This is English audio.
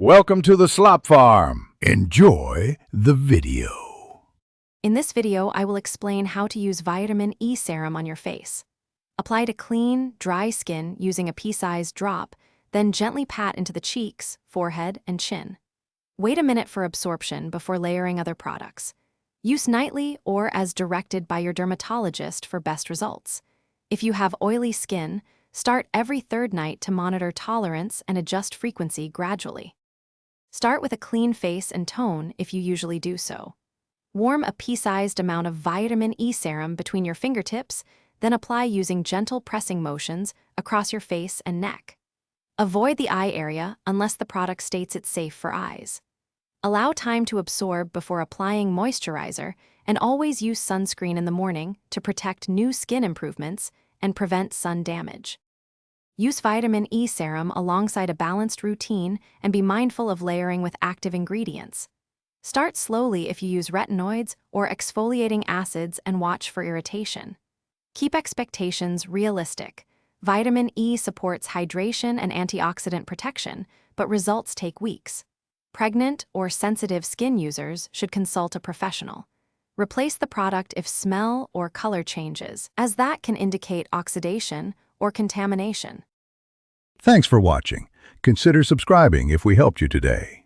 Welcome to the Slop Farm. Enjoy the video. In this video, I will explain how to use vitamin E serum on your face. Apply to clean, dry skin using a pea-sized drop, then gently pat into the cheeks, forehead, and chin. Wait a minute for absorption before layering other products. Use nightly or as directed by your dermatologist for best results. If you have oily skin, start every third night to monitor tolerance and adjust frequency gradually. Start with a clean face and tone if you usually do so. Warm a pea-sized amount of vitamin E serum between your fingertips, then apply using gentle pressing motions across your face and neck. Avoid the eye area unless the product states it's safe for eyes. Allow time to absorb before applying moisturizer, and always use sunscreen in the morning to protect new skin improvements and prevent sun damage. Use vitamin E serum alongside a balanced routine and be mindful of layering with active ingredients. Start slowly if you use retinoids or exfoliating acids and watch for irritation. Keep expectations realistic. Vitamin E supports hydration and antioxidant protection, but results take weeks. Pregnant or sensitive skin users should consult a professional. Replace the product if smell or color changes, as that can indicate oxidation or contamination. Thanks for watching. Consider subscribing if we helped you today.